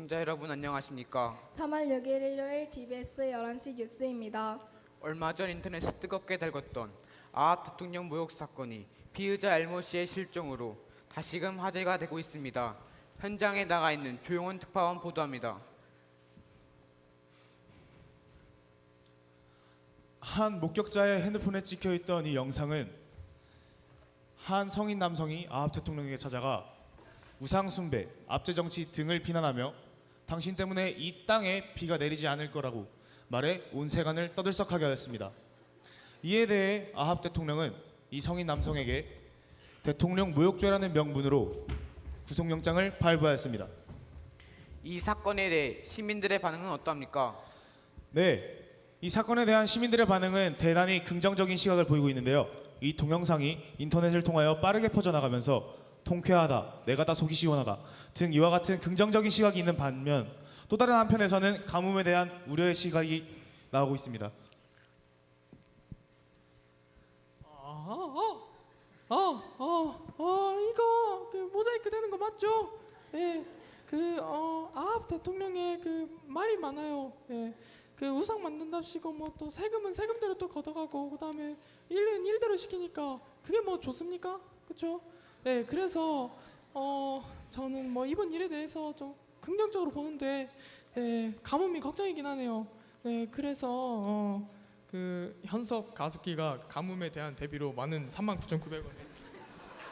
시청자 여러분 안녕하십니까? 3월 6일 일요일 TBS 11시 뉴스입니다. 얼마 전 인터넷에 뜨겁게 달궜던 아합 대통령 모욕 사건이 피의자 엘모 씨의 실종으로 다시금 화제가 되고 있습니다. 현장에 나가 있는 조용원 특파원 보도합니다. 한 목격자의 핸드폰에 찍혀있던 이 영상은 한 성인 남성이 아합 대통령에게 찾아가 우상숭배, 압제정치 등을 비난하며 당신 때문에 이 땅에 비가 내리지 않을 거라고 말해 온 세간을 떠들썩하게 하였습니다. 이에 대해 아합 대통령은 이 성인 남성에게 대통령 모욕죄라는 명분으로 구속영장을 발부하였습니다. 이 사건에 대해 시민들의 반응은 어떠합니까? 네, 이 사건에 대한 시민들의 반응은 대단히 긍정적인 시각을 보이고 있는데요. 이 동영상이 인터넷을 통하여 빠르게 퍼져나가면서 통쾌하다, 내가 다 속이 시원하다 등 이와 같은 긍정적인 시각이 있는 반면 또 다른 한편에서는 가뭄에 대한 우려의 시각이 나오고 있습니다. 이거 그 모자이크 되는 거 맞죠? 예, 아합 대통령의 그 말이 많아요. 예, 그 우상 만든답시고 뭐 또 세금은 세금대로 또 걷어가고 그다음에 일은 일대로 시키니까 그게 뭐 좋습니까? 그렇죠? 네, 그래서 저는 뭐 이번 일에 대해서 좀 긍정적으로 보는데 가뭄이 걱정이긴 하네요. 네, 그래서 그 현석 가습기가 가뭄에 대한 대비로 많은 39,900원.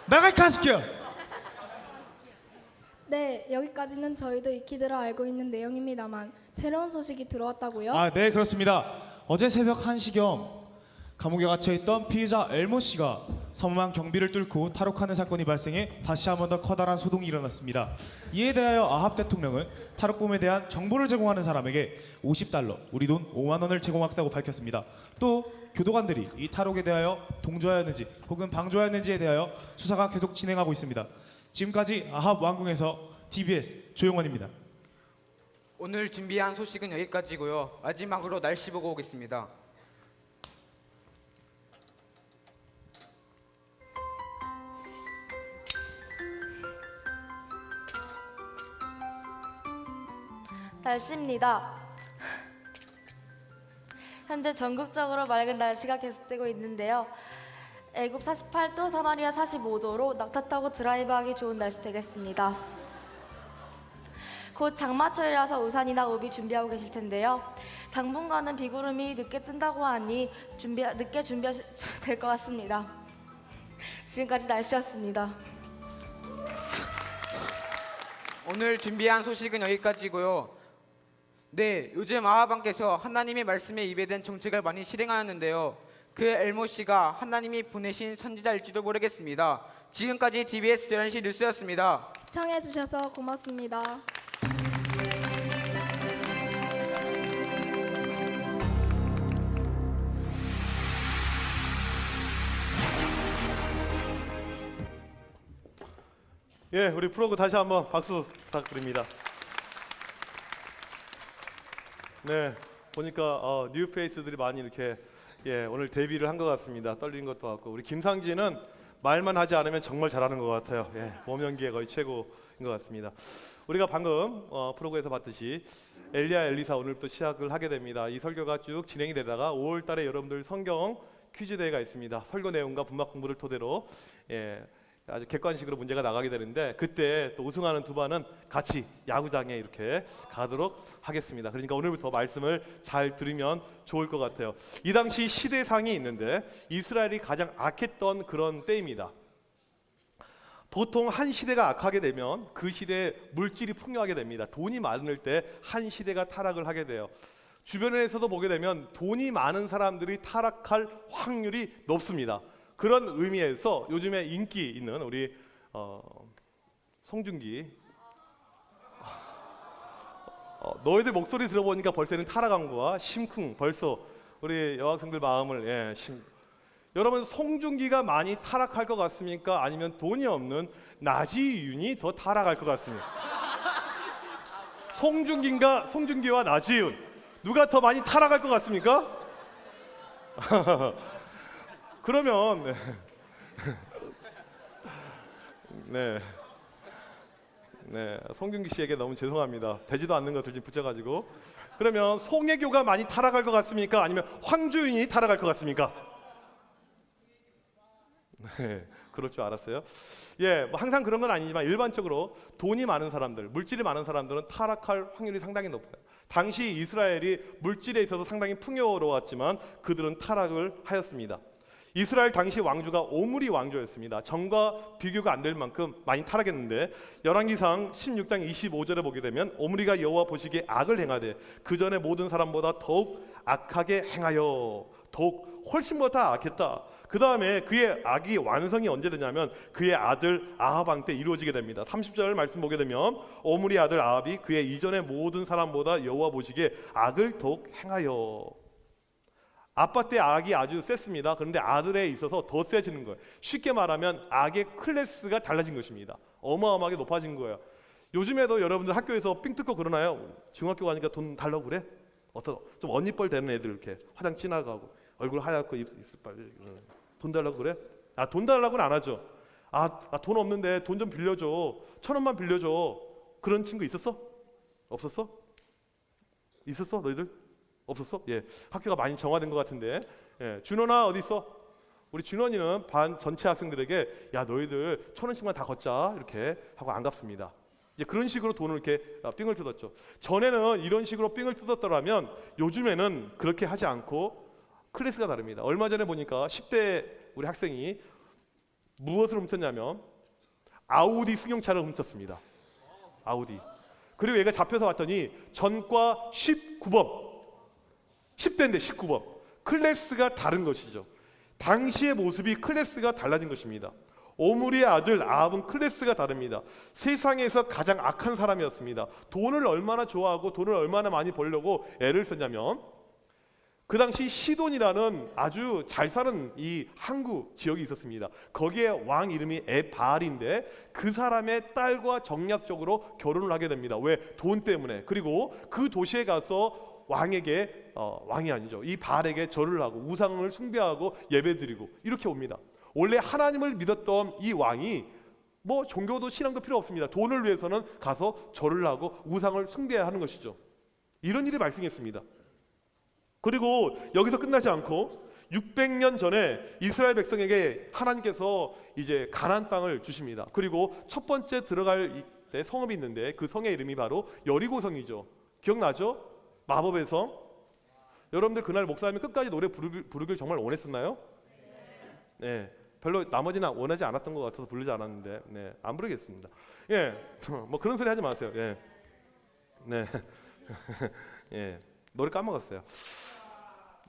나갈 가스키야! 네, 여기까지는 저희도 익히들어 알고 있는 내용입니다만 새로운 소식이 들어왔다고요? 네, 그렇습니다. 어제 새벽 1시경 감옥에 갇혀있던 피의자 엘모 씨가 섬만 경비를 뚫고 탈옥하는 사건이 발생해 다시 한 번 더 커다란 소동이 일어났습니다. 이에 대하여 아합 대통령은 탈옥범에 대한 정보를 제공하는 사람에게 $50, 우리 돈 5만 원을 제공하겠다고 밝혔습니다. 또 교도관들이 이 탈옥에 대하여 동조하였는지 혹은 방조하였는지에 대하여 수사가 계속 진행하고 있습니다. 지금까지 아합 왕궁에서 TBS 조용원입니다. 오늘 준비한 소식은 여기까지고요. 마지막으로 날씨 보고 오겠습니다. 날씨입니다. 현재 전국적으로 맑은 날씨가 계속되고 있는데요. 애굽 48도, 사마리아 45도로 낙타 타고 드라이브하기 좋은 날씨 되겠습니다. 곧 장마철이라서 우산이나 우비 준비하고 계실 텐데요. 당분간은 비구름이 늦게 뜬다고 하니 늦게 준비하셔야 될 것 같습니다. 지금까지 날씨였습니다. 오늘 준비한 소식은 여기까지고요. 네, 요즘 아합왕께서 하나님의 말씀에 입에 댄 정책을 많이 실행하였는데요. 그 엘모 씨가 하나님이 보내신 선지자일지도 모르겠습니다. 지금까지 TBS 11시 뉴스였습니다. 시청해주셔서 고맙습니다. 예, 우리 프로그 다시 한번 박수 부탁드립니다. 네, 보니까 뉴 페이스들이 많이 이렇게 오늘 데뷔를 한 것 같습니다. 떨리는 것도 같고 우리 김상진은 말만 하지 않으면 정말 잘하는 것 같아요. 모명기에 거의 최고인 것 같습니다. 우리가 방금 프로그에서 봤듯이 엘리야 엘리사 오늘부터 시작을 하게 됩니다. 이 설교가 쭉 진행이 되다가 5월달에 여러분들 성경 퀴즈 대회가 있습니다. 설교 내용과 분막 공부를 토대로 아주 객관식으로 문제가 나가게 되는데 그때 또 우승하는 두 반은 같이 야구장에 이렇게 가도록 하겠습니다. 그러니까 오늘부터 말씀을 잘 들으면 좋을 것 같아요. 이 당시 시대상이 있는데 이스라엘이 가장 악했던 그런 때입니다. 보통 한 시대가 악하게 되면 그 시대에 물질이 풍요하게 됩니다. 돈이 많을 때 한 시대가 타락을 하게 돼요. 주변에서도 보게 되면 돈이 많은 사람들이 타락할 확률이 높습니다. 그런 의미에서 요즘에 인기 있는 우리 송중기 너희들 목소리 들어보니까 벌써는 타락한 거와 심쿵 벌써 우리 여학생들 마음을 여러분 송중기가 많이 타락할 것 같습니까? 아니면 돈이 없는 나지윤이 더 타락할 것 같습니까? 송중기와 나지윤 누가 더 많이 타락할 것 같습니까? 그러면 네. 네, 송중기 씨에게 너무 죄송합니다. 되지도 않는 것을 지금 붙여가지고. 그러면 송혜교가 많이 타락할 것 같습니까? 아니면 황주윤이 타락할 것 같습니까? 네, 그럴 줄 알았어요. 예, 뭐 항상 그런 건 아니지만 일반적으로 돈이 많은 사람들, 물질이 많은 사람들은 타락할 확률이 상당히 높아요. 당시 이스라엘이 물질에 있어서 상당히 풍요로웠지만 그들은 타락을 하였습니다. 이스라엘 당시 왕조가 오므리 왕조였습니다. 전과 비교가 안 될 만큼 많이 타락했는데 열왕기상 16장 25절에 보게 되면 오므리가 여호와 보시기에 악을 행하되 그 전에 모든 사람보다 더욱 악하게 행하여 더욱 훨씬보다 악했다. 그 다음에 그의 악이 완성이 언제 되냐면 그의 아들 아합 왕 때 이루어지게 됩니다. 30절 말씀 보게 되면 오므리 아들 아합이 그의 이전의 모든 사람보다 여호와 보시기에 악을 더욱 행하여. 아빠 때 악이 아주 셌습니다. 그런데 아들에 있어서 더 세지는 거예요. 쉽게 말하면 악의 클래스가 달라진 것입니다. 어마어마하게 높아진 거예요. 요즘에도 여러분들 학교에서 삥 뜯고 그러나요? 중학교 가니까 돈 달라고 그래? 어떤 좀 언니뻘 되는 애들 이렇게 화장 진하고 얼굴 하얗고 입술빨 돈 달라고 그래? 아, 돈 달라고는 안 하죠. 나 돈 없는데 돈 좀 빌려줘. 1,000원만 빌려줘. 그런 친구 있었어? 없었어? 있었어? 너희들? 없었어? 예, 학교가 많이 정화된 것 같은데. 예, 준원아 어디 있어? 우리 준원이는 반 전체 학생들에게 야 너희들 1,000원씩만 다 걷자 이렇게 하고 안 갚습니다. 이제 그런 식으로 돈을 이렇게 삥을 뜯었죠. 전에는 이런 식으로 삥을 뜯었더라면 요즘에는 그렇게 하지 않고 클래스가 다릅니다. 얼마 전에 보니까 10대 우리 학생이 무엇을 훔쳤냐면 아우디 승용차를 훔쳤습니다. 아우디. 그리고 얘가 잡혀서 봤더니 전과 19번 10대인데 19번. 클래스가 다른 것이죠. 당시의 모습이 클래스가 달라진 것입니다. 오므리의 아들 아합은 클래스가 다릅니다. 세상에서 가장 악한 사람이었습니다. 돈을 얼마나 좋아하고 돈을 얼마나 많이 벌려고 애를 썼냐면 그 당시 시돈이라는 아주 잘 사는 이 항구 지역이 있었습니다. 거기에 왕 이름이 에발인데 그 사람의 딸과 정략적으로 결혼을 하게 됩니다. 왜? 돈 때문에. 그리고 그 도시에 가서 왕에게 왕이 아니죠. 이 발에게 절을 하고 우상을 숭배하고 예배드리고 이렇게 옵니다. 원래 하나님을 믿었던 이 왕이 뭐 종교도 신앙도 필요 없습니다. 돈을 위해서는 가서 절을 하고 우상을 숭배해야 하는 것이죠. 이런 일이 발생했습니다. 그리고 여기서 끝나지 않고 600년 전에 이스라엘 백성에게 하나님께서 이제 가나안 땅을 주십니다. 그리고 첫 번째 들어갈 때 성읍이 있는데 그 성의 이름이 바로 여리고성이죠. 기억나죠? 마법의 성. 여러분들 그날 목사님이 끝까지 노래 부르길 정말 원했었나요? 네. 별로 나머지는 원하지 않았던 것 같아서 부르지 않았는데, 네, 안 부르겠습니다. 예, 뭐 그런 소리 하지 마세요. 예, 네, 예, 노래 까먹었어요.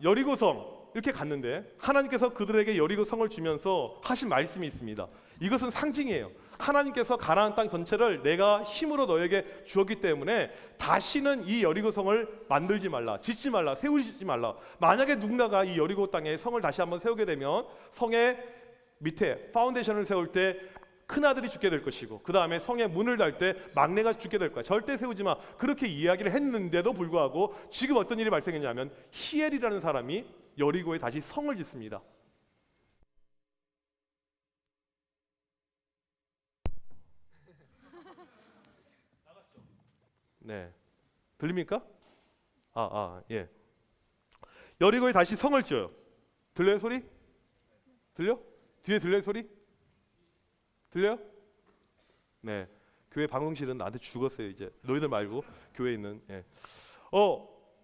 여리고성 이렇게 갔는데 하나님께서 그들에게 여리고성을 주면서 하신 말씀이 있습니다. 이것은 상징이에요. 하나님께서 가나안 땅 전체를 내가 힘으로 너에게 주었기 때문에 다시는 이 여리고성을 만들지 말라, 짓지 말라, 세우지 말라. 만약에 누군가가 이 여리고 땅에 성을 다시 한번 세우게 되면 성의 밑에 파운데이션을 세울 때 큰아들이 죽게 될 것이고 그 다음에 성의 문을 달 때 막내가 죽게 될 거야. 절대 세우지 마. 그렇게 이야기를 했는데도 불구하고 지금 어떤 일이 발생했냐면 히엘이라는 사람이 여리고에 다시 성을 짓습니다. 네, 들립니까? 예. 여리고에 다시 성을 지어요. 들려요 소리? 들려? 뒤에 들려요 소리? 들려요? 네. 교회 방송실은 나한테 죽었어요. 이제 너희들 말고 교회에 있는. 예.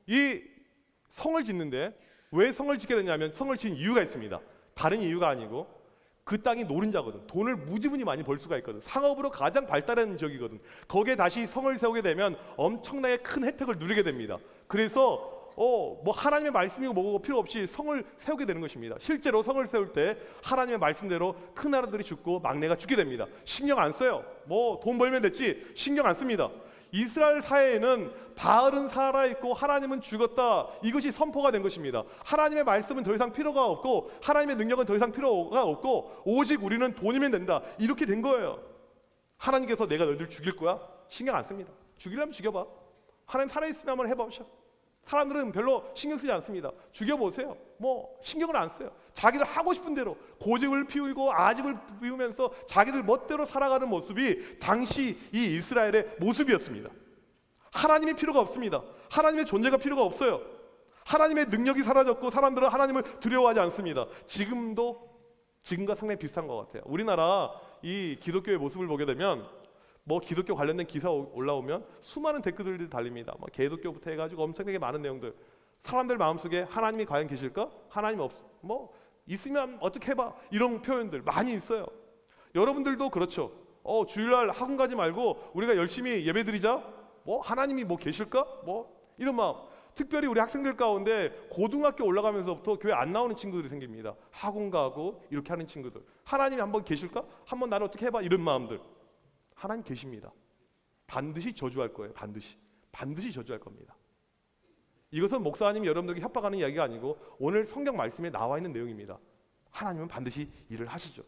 이 성을 짓는데 왜 성을 짓게 됐냐면 성을 지은 이유가 있습니다. 다른 이유가 아니고 그 땅이 노른자거든. 돈을 무지무지 많이 벌 수가 있거든. 상업으로 가장 발달한 지역이거든. 거기에 다시 성을 세우게 되면 엄청나게 큰 혜택을 누리게 됩니다. 그래서 뭐 하나님의 말씀이고 뭐고 필요 없이 성을 세우게 되는 것입니다. 실제로 성을 세울 때 하나님의 말씀대로 큰 아들들이 죽고 막내가 죽게 됩니다. 신경 안 써요. 뭐 돈 벌면 됐지 신경 안 씁니다. 이스라엘 사회에는 바알은 살아있고 하나님은 죽었다. 이것이 선포가 된 것입니다. 하나님의 말씀은 더 이상 필요가 없고 하나님의 능력은 더 이상 필요가 없고 오직 우리는 돈이면 된다. 이렇게 된 거예요. 하나님께서 내가 너희들 죽일 거야? 신경 안 씁니다. 죽이려면 죽여봐. 하나님 살아있으면 한번 해보셔. 사람들은 별로 신경 쓰지 않습니다. 죽여보세요. 뭐 신경을 안 써요. 자기들 하고 싶은 대로 고집을 피우고 아집을 피우면서 자기들 멋대로 살아가는 모습이 당시 이 이스라엘의 모습이었습니다. 하나님이 필요가 없습니다. 하나님의 존재가 필요가 없어요. 하나님의 능력이 사라졌고 사람들은 하나님을 두려워하지 않습니다. 지금과 상당히 비슷한 것 같아요. 우리나라 이 기독교의 모습을 보게 되면 뭐 기독교 관련된 기사 올라오면 수많은 댓글들이 달립니다. 뭐 개독교부터 해가지고 엄청나게 많은 내용들. 사람들 마음속에 하나님이 과연 계실까? 하나님 뭐 있으면 어떻게 해봐 이런 표현들 많이 있어요. 여러분들도 그렇죠. 주일날 학원 가지 말고 우리가 열심히 예배드리자. 뭐 하나님이 뭐 계실까? 뭐 이런 마음. 특별히 우리 학생들 가운데 고등학교 올라가면서부터 교회 안 나오는 친구들이 생깁니다. 학원 가고 이렇게 하는 친구들. 하나님이 한번 계실까? 한번 나를 어떻게 해봐 이런 마음들. 하나님 계십니다. 반드시 저주할 거예요. 반드시 저주할 겁니다. 이것은 목사님이 여러분들에게 협박하는 이야기가 아니고 오늘 성경 말씀에 나와 있는 내용입니다. 하나님은 반드시 일을 하시죠.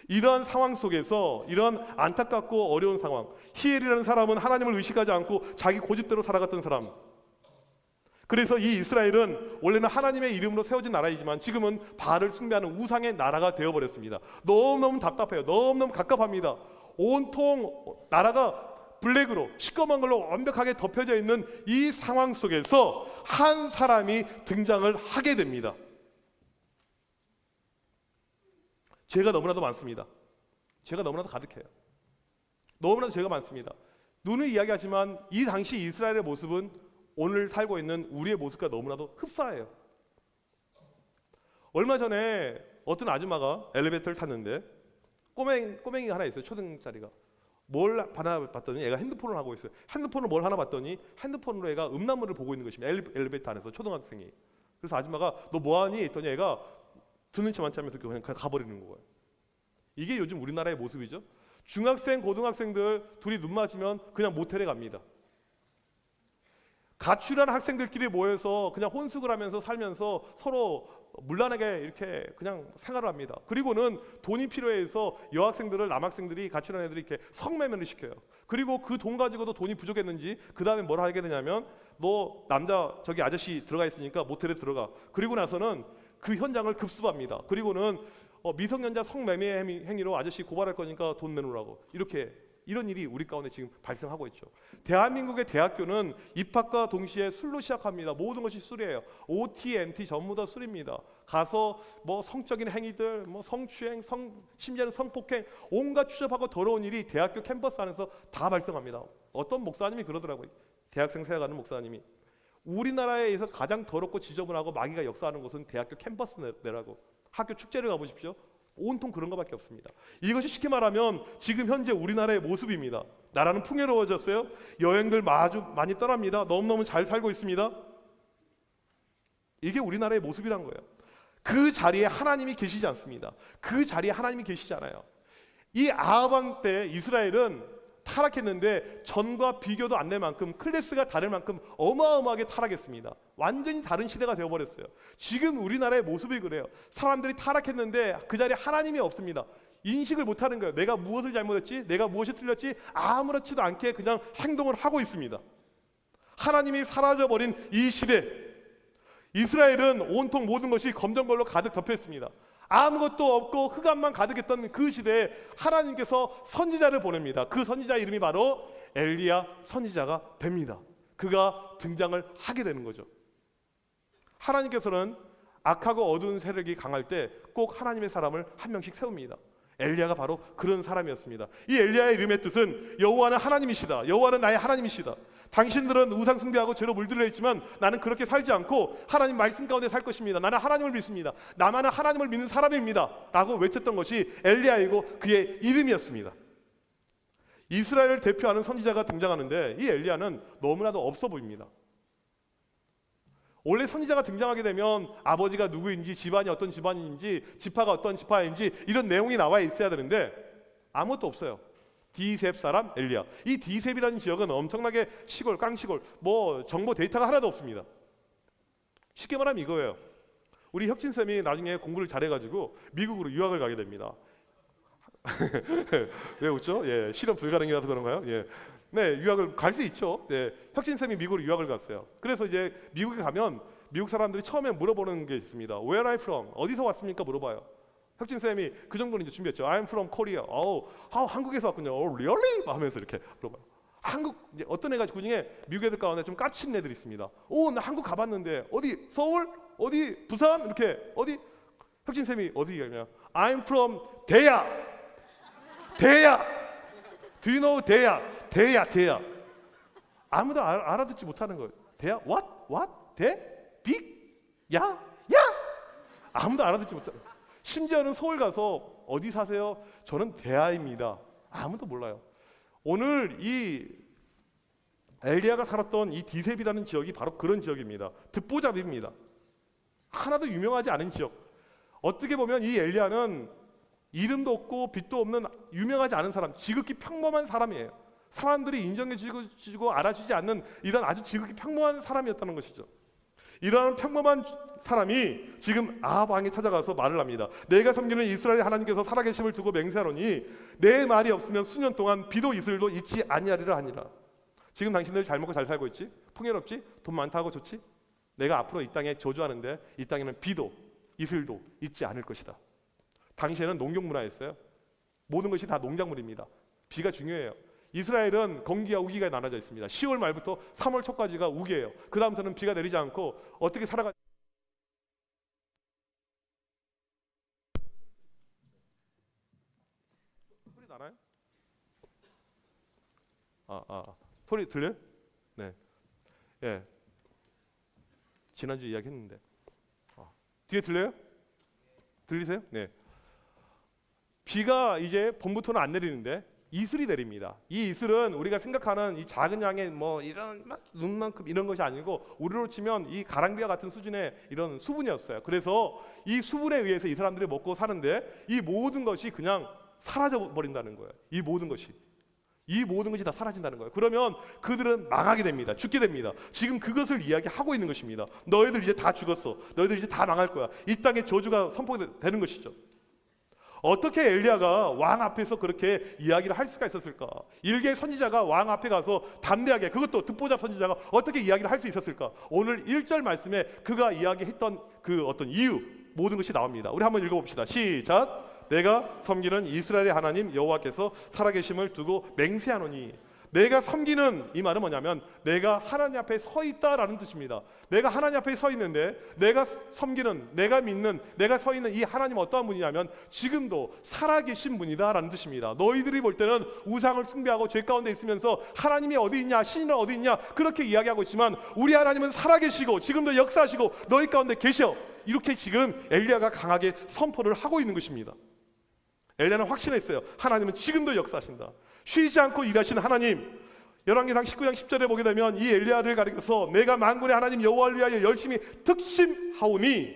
이러한 상황 속에서 이런 안타깝고 어려운 상황, 히엘이라는 사람은 하나님을 의식하지 않고 자기 고집대로 살아갔던 사람. 그래서 이 이스라엘은 원래는 하나님의 이름으로 세워진 나라이지만 지금은 바알을 숭배하는 우상의 나라가 되어버렸습니다. 너무너무 답답해요. 너무너무 갑갑합니다. 온통 나라가 블랙으로 시꺼먼 걸로 완벽하게 덮여져 있는 이 상황 속에서 한 사람이 등장을 하게 됩니다. 죄가 너무나도 많습니다. 죄가 너무나도 가득해요. 너무나도 죄가 많습니다. 눈을 이야기하지만 이 당시 이스라엘의 모습은 오늘 살고 있는 우리의 모습과 너무나도 흡사해요. 얼마 전에 어떤 아줌마가 엘리베이터를 탔는데 꼬맹이가 하나 있어요. 초등짜리가. 뭘 하나 봤더니 애가 핸드폰을 하고 있어요. 핸드폰을 뭘 하나 봤더니 핸드폰으로 애가 음란물을 보고 있는 것입니다. 엘리베이터 안에서 초등학생이. 그래서 아줌마가 너 뭐하니? 했더니 애가 듣는 척 많지 하면서 그냥 가버리는 거예요. 이게 요즘 우리나라의 모습이죠. 중학생, 고등학생들 둘이 눈 맞으면 그냥 모텔에 갑니다. 가출한 학생들끼리 모여서 그냥 혼숙을 하면서 살면서 서로 물란하게 이렇게 그냥 생활을 합니다. 그리고는 돈이 필요해서 여학생들을 남학생들이 가출한 애들이 이렇게 성매매를 시켜요. 그리고 그 돈 가지고도 돈이 부족했는지 그 다음에 뭘 하게 되냐면 너 남자 저기 아저씨 들어가 있으니까 모텔에 들어가. 그리고 나서는 그 현장을 급습합니다. 그리고는 미성년자 성매매 행위로 아저씨 고발할 거니까 돈 내놓으라고. 이런 일이 우리 가운데 지금 발생하고 있죠. 대한민국의 대학교는 입학과 동시에 술로 시작합니다. 모든 것이 술이에요. OT, NT 전부 다 술입니다. 가서 뭐 성적인 행위들, 뭐 성추행, 심지어는 성폭행, 온갖 추잡하고 더러운 일이 대학교 캠퍼스 안에서 다 발생합니다. 어떤 목사님이 그러더라고요. 대학생 생활하는 목사님이 우리나라에서 가장 더럽고 지저분하고 마귀가 역사하는 곳은 대학교 캠퍼스 내라고. 학교 축제를 가보십시오. 온통 그런 것밖에 없습니다. 이것이 쉽게 말하면 지금 현재 우리나라의 모습입니다. 나라는 풍요로워졌어요. 여행들 아주 많이 떠납니다. 너무너무 잘 살고 있습니다. 이게 우리나라의 모습이란 거예요. 그 자리에 하나님이 계시지 않습니다. 그 자리에 하나님이 계시지 않아요. 이 아합 왕 때 이스라엘은 타락했는데 전과 비교도 안 될 만큼 클래스가 다를 만큼 어마어마하게 타락했습니다. 완전히 다른 시대가 되어버렸어요. 지금 우리나라의 모습이 그래요. 사람들이 타락했는데 그 자리에 하나님이 없습니다. 인식을 못하는 거예요. 내가 무엇을 잘못했지? 내가 무엇이 틀렸지? 아무렇지도 않게 그냥 행동을 하고 있습니다. 하나님이 사라져버린 이 시대, 이스라엘은 온통 모든 것이 검정걸로 가득 덮여있습니다. 아무것도 없고 흑암만 가득했던 그 시대에 하나님께서 선지자를 보냅니다. 그 선지자 이름이 바로 엘리야 선지자가 됩니다. 그가 등장을 하게 되는 거죠. 하나님께서는 악하고 어두운 세력이 강할 때 꼭 하나님의 사람을 한 명씩 세웁니다. 엘리야가 바로 그런 사람이었습니다. 이 엘리야의 이름의 뜻은 여호와는 하나님이시다. 여호와는 나의 하나님이시다. 당신들은 우상 숭배하고 죄로 물들어 있지만 나는 그렇게 살지 않고 하나님 말씀 가운데 살 것입니다. 나는 하나님을 믿습니다. 나만은 하나님을 믿는 사람입니다. 라고 외쳤던 것이 엘리야이고 그의 이름이었습니다. 이스라엘을 대표하는 선지자가 등장하는데 이 엘리야는 너무나도 없어 보입니다. 원래 선지자가 등장하게 되면 아버지가 누구인지, 집안이 어떤 집안인지, 지파가 어떤 지파인지 이런 내용이 나와 있어야 되는데 아무것도 없어요. 디셉 사람 엘리야. 이 디셉이라는 지역은 엄청나게 시골, 깡시골, 뭐 정보 데이터가 하나도 없습니다. 쉽게 말하면 이거예요. 우리 혁진쌤이 나중에 공부를 잘해가지고 미국으로 유학을 가게 됩니다. 왜 웃죠? 예, 실현 불가능이라서 그런가요? 예. 네, 유학을 갈 수 있죠. 네, 혁진 쌤이 미국으로 유학을 갔어요. 그래서 이제 미국에 가면 미국 사람들이 처음에 물어보는 게 있습니다. Where are you from? 어디서 왔습니까? 물어봐요. 혁진 쌤이 그 정도는 이제 준비했죠. I'm from Korea. 한국에서 왔군요. Really? 하면서 이렇게 물어봐요. 한국 이제 어떤 애가 그 중에 미국 애들 가운데 좀 깝친 애들이 있습니다. 나 한국 가봤는데 어디 서울? 어디 부산? 이렇게 어디? 혁진 쌤이 어디 얘기하냐? I'm from 대야. 대야. Do you know 대야? 대야. 아무도 알아듣지 못하는 거예요. 대야? What? 대? 빅? 야? 아무도 알아듣지 못해요. 심지어는 서울 가서 어디 사세요? 저는 대하입니다. 아무도 몰라요. 오늘 이 엘리야가 살았던 이 디셉이라는 지역이 바로 그런 지역입니다. 듣보잡입니다. 하나도 유명하지 않은 지역. 어떻게 보면 이 엘리야는 이름도 없고 빛도 없는 유명하지 않은 사람, 지극히 평범한 사람이에요. 사람들이 인정해주고 알아주지 않는 이런 아주 지극히 평범한 사람이었다는 것이죠. 이러한 평범한 사람이 지금 아합 왕에 찾아가서 말을 합니다. 내가 섬기는 이스라엘 하나님께서 살아계심을 두고 맹세하노니 내 말이 없으면 수년 동안 비도 이슬도 있지 아니하리라 하니라. 지금 당신들 잘 먹고 잘 살고 있지? 풍요롭지? 돈 많다고 좋지? 내가 앞으로 이 땅에 저주하는데 이 땅에는 비도 이슬도 있지 않을 것이다. 당시에는 농경 문화였어요. 모든 것이 다 농작물입니다. 비가 중요해요. 이스라엘은 건기와 우기가 나눠져 있습니다. 10월 말부터 3월 초까지가 우기예요. 그 다음부터는 비가 내리지 않고 어떻게 살아가? 소리 나나요? 소리 들려요? 네. 예. 지난주 이야기했는데 뒤에 들려요? 들리세요? 네. 비가 이제 봄부터는 안 내리는데 이슬이 내립니다. 이 이슬은 우리가 생각하는 이 작은 양의 뭐 이런 눈만큼 이런 것이 아니고 우리로 치면 이 가랑비와 같은 수준의 이런 수분이었어요. 그래서 이 수분에 의해서 이 사람들이 먹고 사는데 이 모든 것이 그냥 사라져 버린다는 거예요. 이 모든 것이 다 사라진다는 거예요. 그러면 그들은 망하게 됩니다. 죽게 됩니다. 지금 그것을 이야기하고 있는 것입니다. 너희들 이제 다 죽었어. 너희들 이제 다 망할 거야. 이 땅에 저주가 선포되는 것이죠. 어떻게 엘리야가 왕 앞에서 그렇게 이야기를 할 수가 있었을까? 일개 선지자가 왕 앞에 가서 담대하게, 그것도 듣보잡 선지자가 어떻게 이야기를 할 수 있었을까? 오늘 1절 말씀에 그가 이야기했던 그 어떤 이유, 모든 것이 나옵니다. 우리 한번 읽어봅시다. 시작. 내가 섬기는 이스라엘의 하나님 여호와께서 살아계심을 두고 맹세하노니. 내가 섬기는, 이 말은 뭐냐면 내가 하나님 앞에 서 있다라는 뜻입니다. 내가 하나님 앞에 서 있는데 내가 섬기는, 내가 믿는, 내가 서 있는 이 하나님 어떠한 분이냐면 지금도 살아계신 분이다라는 뜻입니다. 너희들이 볼 때는 우상을 숭배하고 죄 가운데 있으면서 하나님이 어디 있냐, 신이는 어디 있냐 그렇게 이야기하고 있지만 우리 하나님은 살아계시고 지금도 역사하시고 너희 가운데 계셔. 이렇게 지금 엘리야가 강하게 선포를 하고 있는 것입니다. 엘리야는 확신했어요. 하나님은 지금도 역사하신다. 쉬지 않고 일하시는 하나님. 열왕기상 19장 10절에 보게 되면 이 엘리야를 가리켜서 내가 만군의 하나님 여호와를 위하여 열심히 특심하오니,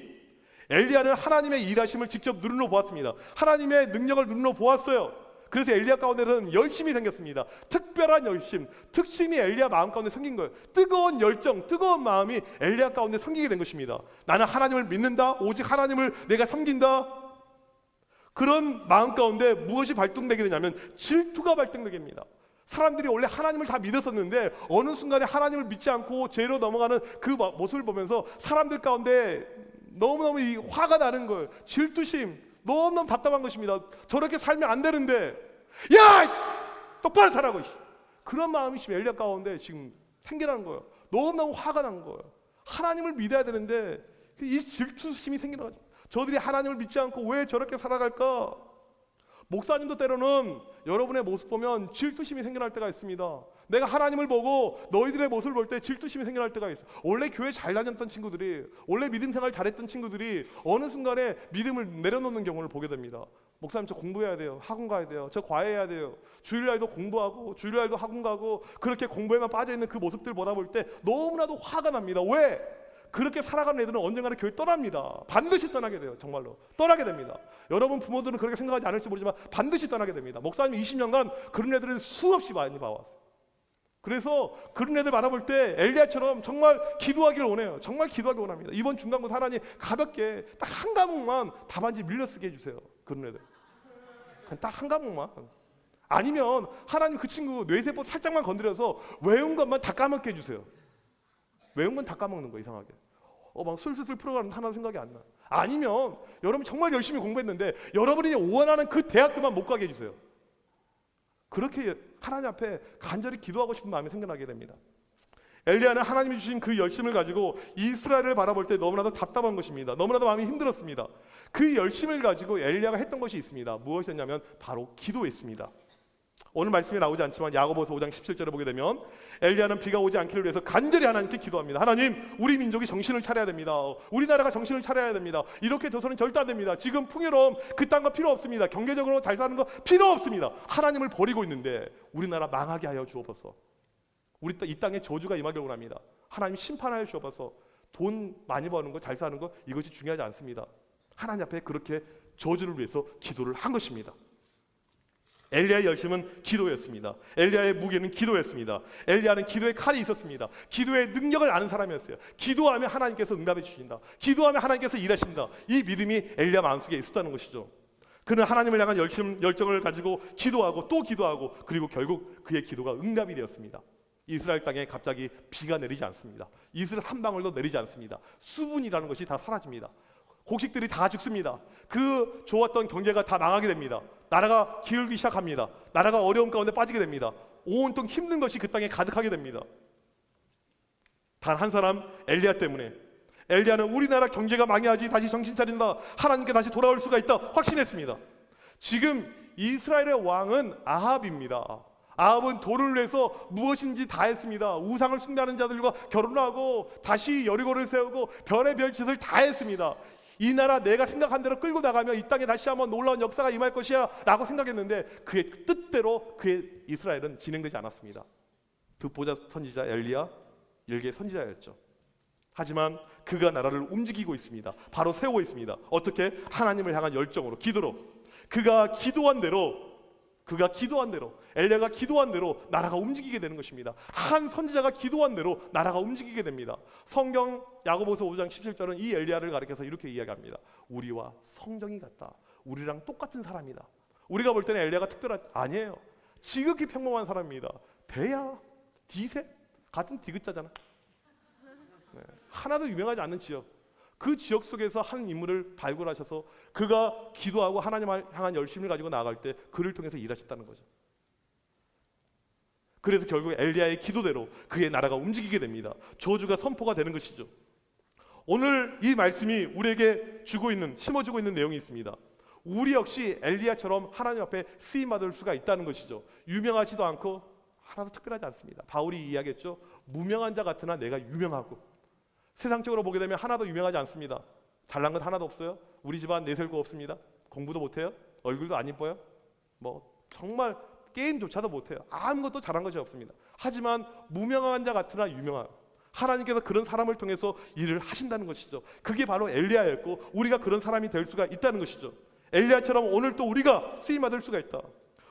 엘리야는 하나님의 일하심을 직접 눈으로 보았습니다. 하나님의 능력을 눈으로 보았어요. 그래서 엘리야 가운데는 열심이 생겼습니다. 특별한 열심, 특심이 엘리야 마음 가운데 생긴 거예요. 뜨거운 열정, 뜨거운 마음이 엘리야 가운데 생기게 된 것입니다. 나는 하나님을 믿는다. 오직 하나님을 내가 섬긴다. 그런 마음 가운데 무엇이 발동되게 되냐면 질투가 발동되게 됩니다. 사람들이 원래 하나님을 다 믿었었는데 어느 순간에 하나님을 믿지 않고 죄로 넘어가는 그 모습을 보면서 사람들 가운데 너무너무 이 화가 나는 거예요. 질투심, 너무너무 답답한 것입니다. 저렇게 살면 안 되는데, 야! 똑바로 살라고. 그런 마음이 지금 엘리야 가운데 지금 생겨나는 거예요. 너무너무 화가 난 거예요. 하나님을 믿어야 되는데 이 질투심이 생겨나가지고 저들이 하나님을 믿지 않고 왜 저렇게 살아갈까? 목사님도 때로는 여러분의 모습 보면 질투심이 생겨날 때가 있습니다. 내가 하나님을 보고 너희들의 모습을 볼 때 질투심이 생겨날 때가 있어. 원래 교회 잘 다녔던 친구들이, 원래 믿음 생활 잘했던 친구들이 어느 순간에 믿음을 내려놓는 경우를 보게 됩니다. 목사님 저 공부해야 돼요. 학원 가야 돼요. 저 과외해야 돼요. 주일날도 공부하고 주일날도 학원 가고 그렇게 공부에만 빠져있는 그 모습들 보다 볼 때 너무나도 화가 납니다. 왜? 그렇게 살아가는 애들은 언젠가는 교회 떠납니다. 반드시 떠나게 돼요. 정말로 떠나게 됩니다. 여러분 부모들은 그렇게 생각하지 않을지 모르지만 반드시 떠나게 됩니다. 목사님 20년간 그런 애들을 수없이 많이 봐왔어요. 그래서 그런 애들 바라볼 때 엘리야처럼 정말 기도하기를 원해요. 정말 기도하기 원합니다. 이번 중간고사 하나님 가볍게 딱 한 과목만 답안지 밀려 쓰게 해주세요. 그런 애들 딱 한 과목만 아니면 하나님 그 친구 뇌세포 살짝만 건드려서 외운 것만 다 까먹게 해주세요. 외운 건 다 까먹는 거예요. 이상하게. 막 술술술 풀어가는 하나도 생각이 안 나. 아니면 여러분 정말 열심히 공부했는데 여러분이 원하는 그 대학교만 못 가게 해주세요. 그렇게 하나님 앞에 간절히 기도하고 싶은 마음이 생겨나게 됩니다. 엘리야는 하나님이 주신 그 열심을 가지고 이스라엘을 바라볼 때 너무나도 답답한 것입니다. 너무나도 마음이 힘들었습니다. 그 열심을 가지고 엘리야가 했던 것이 있습니다. 무엇이었냐면 바로 기도했습니다. 오늘 말씀에 나오지 않지만 야고보서 5장 17절에 보게 되면 엘리야는 비가 오지 않기를 위해서 간절히 하나님께 기도합니다. 하나님, 우리 민족이 정신을 차려야 됩니다. 우리나라가 정신을 차려야 됩니다. 이렇게 돼서는 절대 안 됩니다. 지금 풍요로움 그딴 거 필요 없습니다. 경제적으로 잘 사는 거 필요 없습니다. 하나님을 버리고 있는데 우리나라 망하게 하여 주옵소서. 이 땅에 저주가 임하길 원합니다. 하나님 심판하여 주옵소서. 돈 많이 버는 거, 잘 사는 거 이것이 중요하지 않습니다. 하나님 앞에 그렇게 저주를 위해서 기도를 한 것입니다. 엘리야의 열심은 기도였습니다. 엘리야의 무게는 기도였습니다. 엘리야는 기도의 칼이 있었습니다. 기도의 능력을 아는 사람이었어요. 기도하면 하나님께서 응답해 주신다. 기도하면 하나님께서 일하신다. 이 믿음이 엘리야 마음속에 있었다는 것이죠. 그는 하나님을 향한 열정을 가지고 기도하고 또 기도하고 그리고 결국 그의 기도가 응답이 되었습니다. 이스라엘 땅에 갑자기 비가 내리지 않습니다. 이슬 한 방울도 내리지 않습니다. 수분이라는 것이 다 사라집니다. 곡식들이 다 죽습니다. 그 좋았던 경제가 다 망하게 됩니다. 나라가 기울기 시작합니다. 나라가 어려움 가운데 빠지게 됩니다. 온통 힘든 것이 그 땅에 가득하게 됩니다. 단 한 사람 엘리야 때문에 엘리야는 우리나라 경제가 망해야지 다시 정신 차린다. 하나님께 다시 돌아올 수가 있다. 확신했습니다. 지금 이스라엘의 왕은 아합입니다. 아합은 돈을 내서 무엇인지 다 했습니다. 우상을 숭배하는 자들과 결혼하고 다시 여리고를 세우고 별의별 짓을 다 했습니다. 이 나라 내가 생각한 대로 끌고 나가면 이 땅에 다시 한번 놀라운 역사가 임할 것이야 라고 생각했는데 그의 뜻대로 그의 이스라엘은 진행되지 않았습니다. 듣보자 선지자 엘리야 일개 선지자였죠. 하지만 그가 나라를 움직이고 있습니다. 바로 세우고 있습니다. 어떻게? 하나님을 향한 열정으로, 기도로. 그가 기도한 대로 엘리야가 기도한 대로 나라가 움직이게 되는 것입니다. 한 선지자가 기도한 대로 나라가 움직이게 됩니다. 성경 야고보서 5장 17절은 이 엘리야를 가리켜서 이렇게 이야기합니다. 우리와 성정이 같다. 우리랑 똑같은 사람이다. 우리가 볼 때는 엘리야가 아니에요. 지극히 평범한 사람입니다. 대야, 디세 같은 디귿자잖아. 네. 하나도 유명하지 않는 지역. 그 지역 속에서 한 인물을 발굴하셔서 그가 기도하고 하나님을 향한 열심을 가지고 나아갈 때 그를 통해서 일하셨다는 거죠. 그래서 결국 엘리야의 기도대로 그의 나라가 움직이게 됩니다. 저주가 선포가 되는 것이죠. 오늘 이 말씀이 우리에게 심어주고 있는 내용이 있습니다. 우리 역시 엘리야처럼 하나님 앞에 쓰임받을 수가 있다는 것이죠. 유명하지도 않고 하나도 특별하지 않습니다. 바울이 이야기했죠. 무명한 자 같으나 내가 유명하고. 세상적으로 보게 되면 하나도 유명하지 않습니다. 잘난 건 하나도 없어요. 우리 집안 내셀 거 없습니다. 공부도 못해요. 얼굴도 안 이뻐요. 정말 게임조차도 못해요. 아무것도 잘한 것이 없습니다. 하지만 무명한 자 같으나 유명한, 하나님께서 그런 사람을 통해서 일을 하신다는 것이죠. 그게 바로 엘리야였고 우리가 그런 사람이 될 수가 있다는 것이죠. 엘리야처럼 오늘 또 우리가 쓰임받을 수가 있다.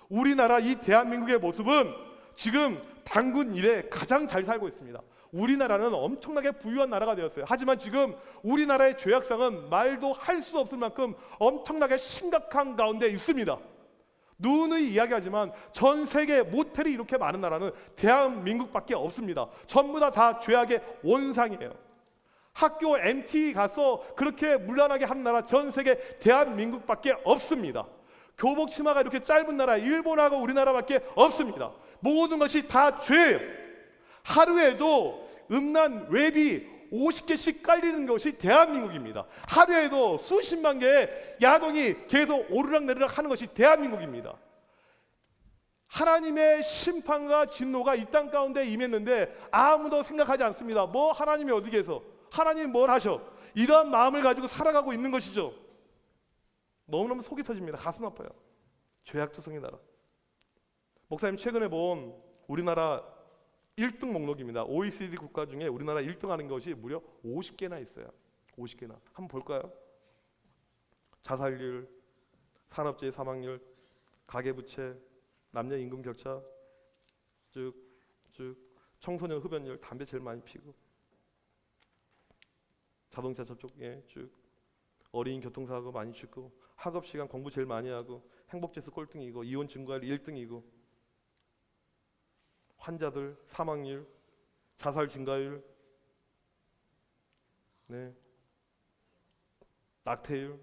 우리나라 이 대한민국의 모습은 지금 당군 이래 가장 잘 살고 있습니다. 우리나라는 엄청나게 부유한 나라가 되었어요. 하지만 지금 우리나라의 죄악상은 말도 할 수 없을 만큼 엄청나게 심각한 가운데 있습니다. 누누이 이야기하지만 전 세계 모텔이 이렇게 많은 나라는 대한민국밖에 없습니다. 전부 다 죄악의 원상이에요. 학교 MT 가서 그렇게 문란하게 하는 나라 전 세계 대한민국밖에 없습니다. 교복 치마가 이렇게 짧은 나라 일본하고 우리나라밖에 없습니다. 모든 것이 다 죄예요. 하루에도 음란 웹이 50개씩 깔리는 것이 대한민국입니다. 하루에도 수십만 개의 야동이 계속 오르락내리락 하는 것이 대한민국입니다. 하나님의 심판과 진노가 이 땅 가운데 임했는데 아무도 생각하지 않습니다. 하나님이 어디 계서? 하나님이 뭘 하셔? 이러한 마음을 가지고 살아가고 있는 것이죠. 너무너무 속이 터집니다. 가슴 아파요. 죄악투성의 나라. 목사님 최근에 본 우리나라 1등 목록입니다. OECD 국가 중에 우리나라 1등 하는 것이 무려 50개나 있어요. 50개나. 한번 볼까요? 자살률, 산업재해 사망률, 가계부채, 남녀 임금 격차, 즉 청소년 흡연율, 담배 제일 많이 피고, 자동차 접촉, 쭉 어린이 교통사고 많이 죽고, 학업 시간 공부 제일 많이 하고, 행복지수 꼴등이고, 이혼 증가율 1등이고, 환자들 사망률, 자살 증가율, 네, 낙태율.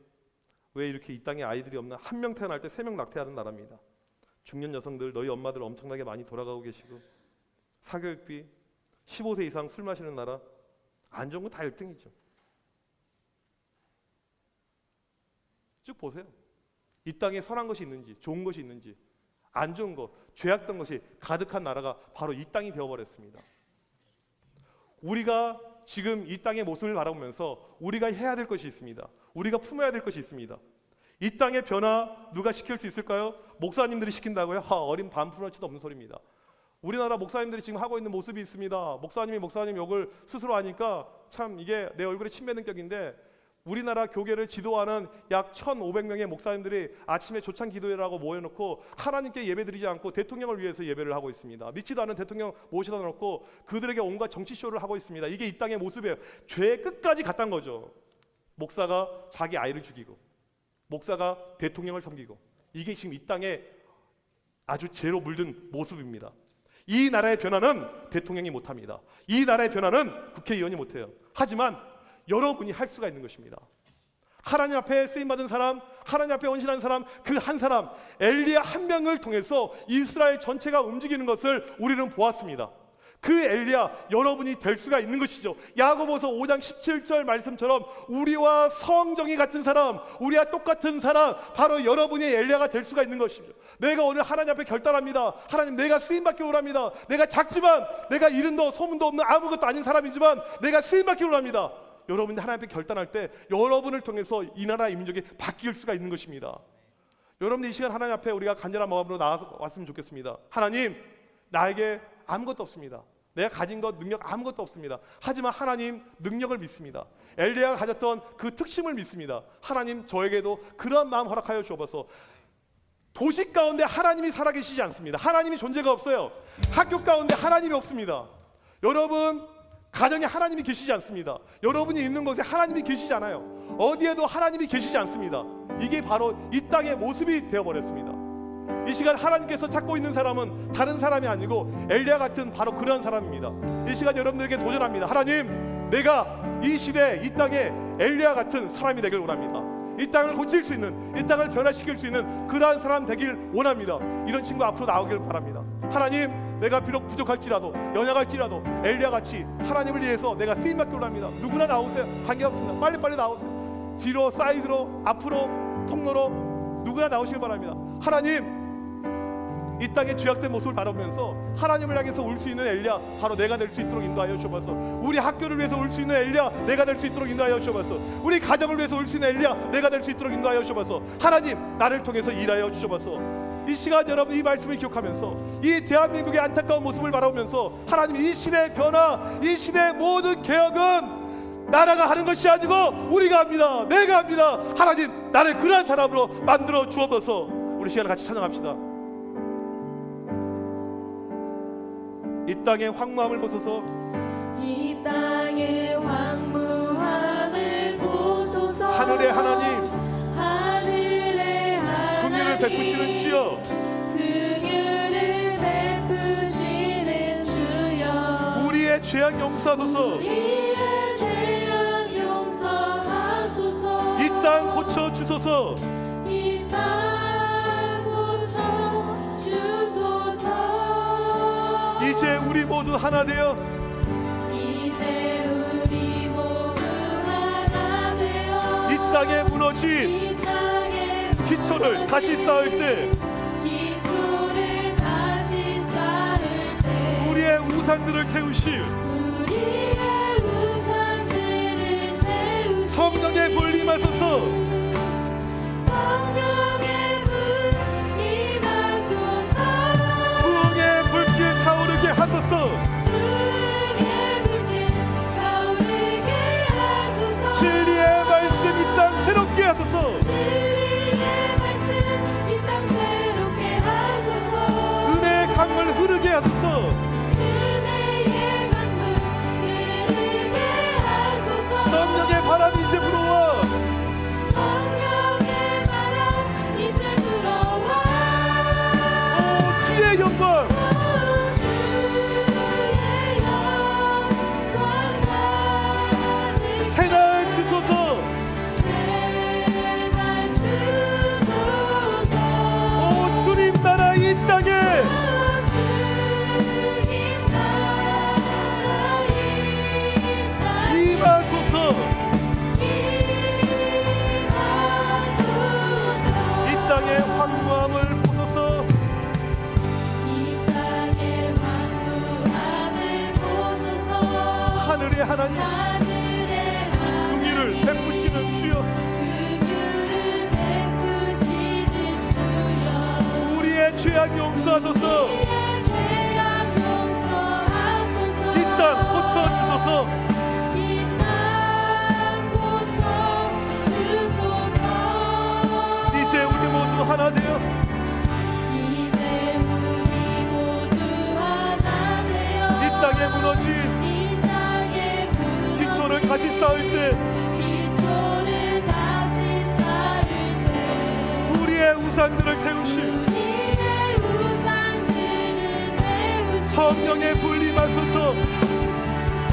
왜 이렇게 이 땅에 아이들이 없나? 한 명 태어날 때 3명 낙태하는 나라입니다. 중년 여성들, 너희 엄마들 엄청나게 많이 돌아가고 계시고, 사교육비, 15세 이상 술 마시는 나라, 안 좋은 거 다 1등이죠. 쭉 보세요. 이 땅에 선한 것이 있는지, 좋은 것이 있는지, 안 좋은 것, 죄악된 것이 가득한 나라가 바로 이 땅이 되어버렸습니다. 우리가 지금 이 땅의 모습을 바라보면서 우리가 해야 될 것이 있습니다. 우리가 품어야 될 것이 있습니다. 이 땅의 변화 누가 시킬 수 있을까요? 목사님들이 시킨다고요? 어린 반푼어치도 없는 소리입니다. 우리나라 목사님들이 지금 하고 있는 모습이 있습니다. 목사님 욕을 스스로 하니까 참 이게 내 얼굴에 침 뱉는 격인데, 우리나라 교계를 지도하는 약 1,500명의 목사님들이 아침에 조찬 기도회라고 모여놓고 하나님께 예배드리지 않고 대통령을 위해서 예배를 하고 있습니다. 믿지도 않은 대통령 모셔다 놓고 그들에게 온갖 정치쇼를 하고 있습니다. 이게 이 땅의 모습이에요. 죄 끝까지 갔단 거죠. 목사가 자기 아이를 죽이고, 목사가 대통령을 섬기고, 이게 지금 이 땅에 아주 죄로 물든 모습입니다. 이 나라의 변화는 대통령이 못합니다. 이 나라의 변화는 국회의원이 못해요. 하지만 여러분이 할 수가 있는 것입니다. 하나님 앞에 쓰임받은 사람, 하나님 앞에 헌신한 사람, 그 한 사람, 엘리야 한 명을 통해서 이스라엘 전체가 움직이는 것을 우리는 보았습니다. 그 엘리야 여러분이 될 수가 있는 것이죠. 야고보서 5장 17절 말씀처럼 우리와 성정이 같은 사람, 우리와 똑같은 사람, 바로 여러분이 엘리야가 될 수가 있는 것이죠. 내가 오늘 하나님 앞에 결단합니다. 하나님, 내가 쓰임받기 원합니다. 내가 작지만, 내가 이름도 소문도 없는 아무것도 아닌 사람이지만 내가 쓰임받기 원합니다. 여러분이 하나님 앞에 결단할 때 여러분을 통해서 이 나라 이 민족이 바뀔 수가 있는 것입니다. 여러분들 이 시간 하나님 앞에 우리가 간절한 마음으로 나왔으면 좋겠습니다. 하나님, 나에게 아무것도 없습니다. 내가 가진 것, 능력 아무것도 없습니다. 하지만 하나님 능력을 믿습니다. 엘리야가 가졌던 그 특심을 믿습니다. 하나님, 저에게도 그런 마음 허락하여 주옵소서. 도시 가운데 하나님이 살아계시지 않습니다. 하나님이 존재가 없어요. 학교 가운데 하나님이 없습니다. 여러분 가정에 하나님이 계시지 않습니다. 여러분이 있는 곳에 하나님이 계시지 않아요. 어디에도 하나님이 계시지 않습니다. 이게 바로 이 땅의 모습이 되어버렸습니다. 이 시간 하나님께서 찾고 있는 사람은 다른 사람이 아니고 엘리야 같은 바로 그런 사람입니다. 이 시간 여러분들에게 도전합니다. 하나님, 내가 이 시대 이 땅에 엘리야 같은 사람이 되길 원합니다. 이 땅을 고칠 수 있는, 이 땅을 변화시킬 수 있는 그러한 사람 되길 원합니다. 이런 친구 앞으로 나오길 바랍니다. 하나님, 내가 비록 부족할지라도, 연약할지라도 엘리야 같이 하나님을 위해서 내가 쓰임받기 원합니다. 누구나 나오세요. 관계없습니다. 빨리빨리 나오세요. 뒤로, 사이드로, 앞으로, 통로로 누구나 나오시길 바랍니다. 하나님, 이 땅의 죄악된 모습을 바라보면서 하나님을 향해서 올 수 있는 엘리야, 바로 내가 될 수 있도록 인도하여 주옵소서. 우리 학교를 위해서 올 수 있는 엘리야, 내가 될 수 있도록 인도하여 주옵소서. 우리 가정을 위해서 올 수 있는 엘리야, 내가 될 수 있도록 인도하여 주옵소서. 하나님, 나를 통해서 일하여 주옵소서. 이 시간 여러분 이 말씀을 기억하면서 이 대한민국의 안타까운 모습을 바라보면서 하나님, 이 시대의 변화, 이 시대의 모든 개혁은 나라가 하는 것이 아니고 우리가 합니다. 내가 합니다. 하나님, 나를 그러한 사람으로 만들어 주옵소서. 우리 시간을 같이 찬양합시다. 이 땅의 황무함을 보소서. 이 땅의 황무함을 보소서. 하늘의 하나님, 하늘의 하나님, 긍휼을 베푸시는 주여, 긍휼을 베푸시는 주여, 우리의 죄악 용서하소서. 우리의 죄악 용서하소서. 이 땅 고쳐 주소서. 이 땅 고쳐 주소서. 이제 우리 모두 하나 되어, 이제 우리 모두 하나 되어 이 땅에 무너진 이 땅에 기초를 다시 쌓을 때, 기초를 다시 쌓을 때 우리의 우상들을 태우실 우리의 우상들을 세우시니 성령의 불 임하소서. 성령의 불 임하소서. 부흥의 불길 타오르게 하소서. 부흥의 불길 타오르게 하소서. 진리의 말씀 이 땅 새롭게 하소서. 진리의 말씀 이 땅 새롭게 하소서. 은혜의 강물 흐르게 하소서. 은혜의 강물 하나님, 하늘의 긍휼을 베푸시는 주여, 긍휼을 베푸시는 주여 우리의 죄악 용서하소서. 우리의 죄악 용서하소서 이 땅 고쳐주소서. 이 땅 고쳐주소서 이제 우리 모두 하나 되어 이제 우리 모두 하나 되어 이 땅에 무너진 이 땅에 기초를 다시 쌓을 때 기초를 다시 쌓을 때 우리의 우상들을 태우실 우리의 우상들을 태우시 성령의 불 임하소서.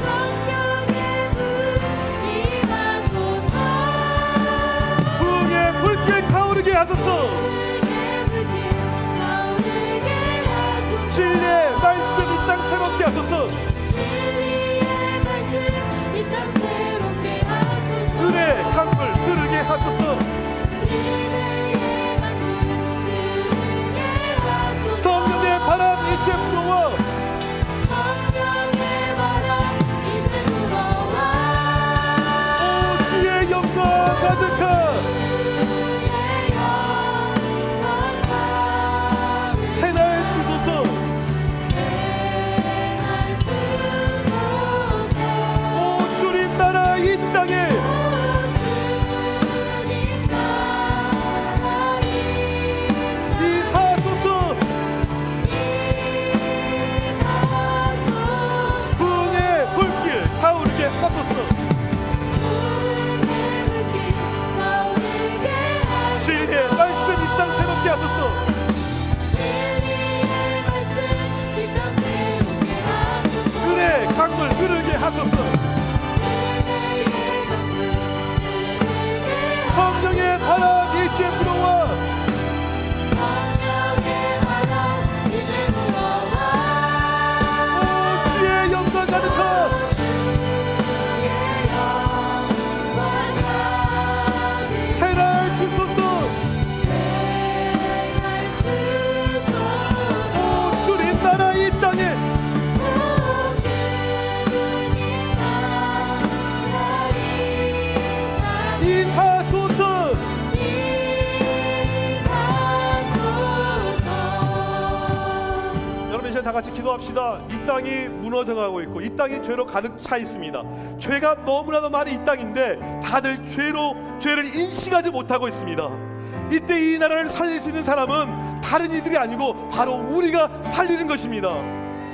성령의 불 임하소서 부흥의 불길 타오르게 하소서. 불의 불길 타오르게 하소서 진리의 말씀 이 땅 새롭게 하소서. 진리의 말씀 이 땅 새롭게 하소서 은혜 강물 흐르게 하소서. 은혜의 강물 흐르게 하소서 성령의 바람 이제 불어와 성령의 바람 이제 불어와 오 주의 영광 가득한 주의 영광 가득 새날 주소서. 새날 주소서 오 주님 나라 이 땅에 주님 나라 임하소서. 임하소서 부흥의 불길 타오르게 하소서. 불의 불길 타오르게 하소서 진리의 말씀 이 땅 새롭게 하소서. 진리의 말씀 이 땅 새롭게 하소서 은혜 강물 흐르게 하소서. 은혜의 강물 흐르게 성령의 바람 이제 불어와 성령의 바람 이제 불어와 오 주의 영광 가득한 주의 영광 가득 새날 주소서. 새날 주소서 오 주님 나라 이 땅에 오 주님 나라 이 땅에 임하소서. 여러분 이제 다 같이 기도합시다. 이 땅이 무너져가고 있고 이 땅이 죄로 가득 차 있습니다. 죄가 너무나도 많은 이 땅인데 다들 죄를 인식하지 못하고 있습니다. 이때 이 나라를 살릴 수 있는 사람은 다른 이들이 아니고 바로 우리가 살리는 것입니다.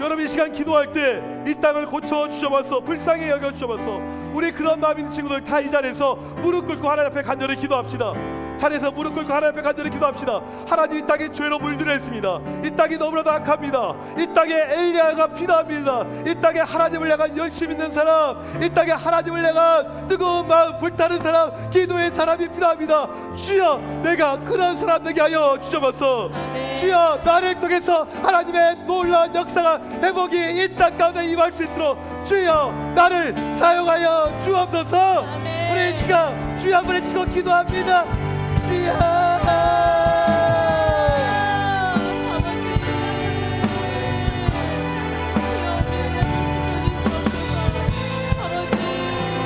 여러분 이 시간 기도할 때 이 땅을 고쳐 주셔봐서 불쌍히 여겨 주셔봐서 우리 그런 마음 있는 친구들 다 이 자리에서 무릎 꿇고 하나님 앞에 간절히 기도합시다. 자리에서 무릎 꿇고 하나님 앞에 간절히 기도합시다. 하나님 이 땅에 죄로 물들어 있습니다. 이 땅이 너무나도 악합니다. 이 땅에 엘리야가 필요합니다. 이 땅에 하나님을 향한 열심 있는 사람, 이 땅에 하나님을 향한 뜨거운 마음 불타는 사람, 기도의 사람이 필요합니다. 주여 내가 그런 사람 되게 하여 주셔서 주여 나를 통해서 하나님의 놀라운 역사가 회복이 이 땅 가운데 임할 수 있도록 주여 나를 사용하여 주옵소서. 우리 이 시간 주여 한번 외치고 기도합니다.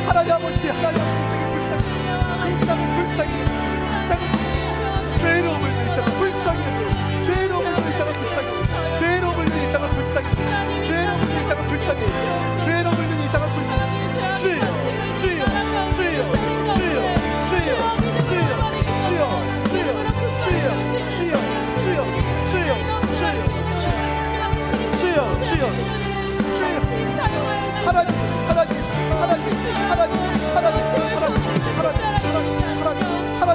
하나님 아버지 하나님 아버지 이 땅을 불쌍히 이 땅을 죄로움을 이 땅을 불쌍히 죄로움을 이 땅을 불쌍히 죄로움을 이 땅을 불쌍히 죄로움을 이 땅을 불쌍히 죄로움을 이 땅을 불쌍히 주여 주여 주여 주여 주여 하나님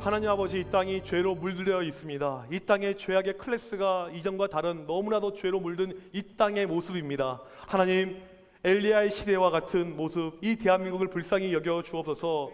하나님 아버지, 이 땅이 죄로 물들여 있습니다. 이 땅의 죄악의 클래스가 이전과 다른 너무나도 죄로 물든 이 땅의 모습입니다. 하나님, 엘리야의 시대와 같은 모습, 이 대한민국을 불쌍히 여겨 주옵소서.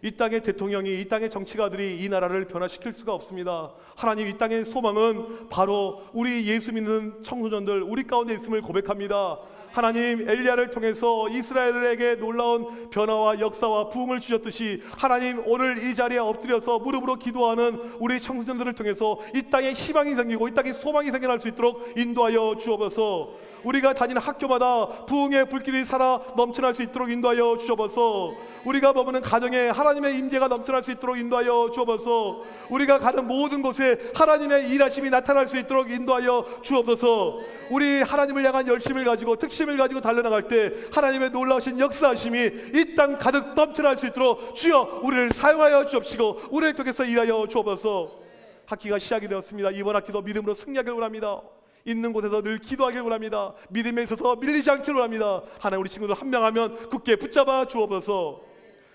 이 땅의 대통령이, 이 땅의 정치가들이 이 나라를 변화시킬 수가 없습니다. 하나님, 이 땅의 소망은 바로 우리 예수 믿는 청소년들, 우리 가운데 있음을 고백합니다. 하나님, 엘리야를 통해서 이스라엘에게 놀라운 변화와 역사와 부흥을 주셨듯이 하나님, 오늘 이 자리에 엎드려서 무릎으로 기도하는 우리 청소년들을 통해서 이 땅에 희망이 생기고 이 땅에 소망이 생겨날 수 있도록 인도하여 주옵소서. 우리가 다니는 학교마다 부흥의 불길이 살아 넘쳐날 수 있도록 인도하여 주옵소서. 우리가 머무는 가정에 하나님의 임재가 넘쳐날 수 있도록 인도하여 주옵소서. 우리가 가는 모든 곳에 하나님의 일하심이 나타날 수 있도록 인도하여 주옵소서. 우리 하나님을 향한 열심을 가지고 특심을 가지고 달려나갈 때 하나님의 놀라우신 역사하심이 이 땅 가득 넘쳐날 수 있도록 주여 우리를 사용하여 주옵시고 우리를 통해서 일하여 주옵소서. 학기가 시작이 되었습니다. 이번 학기도 믿음으로 승리하길 원합니다. 있는 곳에서 늘 기도하길 원합니다. 믿음에 있어서 밀리지 않길 원합니다. 하나님, 우리 친구들 한 명 하면 굳게 붙잡아 주옵소서.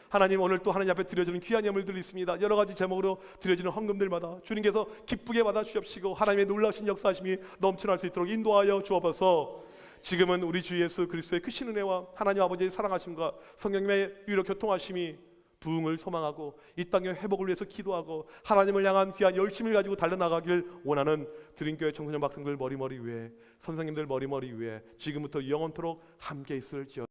하나님, 오늘 또 하나님 앞에 드려지는 귀한 예물들이 있습니다. 여러 가지 제목으로 드려지는 헌금들마다 주님께서 기쁘게 받아 주옵시고 하나님의 놀라신 역사하심이 넘쳐날 수 있도록 인도하여 주옵소서. 지금은 우리 주 예수 그리스도의 크신 은혜와 하나님 아버지의 사랑하심과 성령님의 위로 교통하심이 부흥을 소망하고 이 땅의 회복을 위해서 기도하고 하나님을 향한 귀한 열심을 가지고 달려나가길 원하는 드림교회 청소년 박성들 머리머리 위에, 선생님들 머리머리 위에 지금부터 영원토록 함께 있을지어다.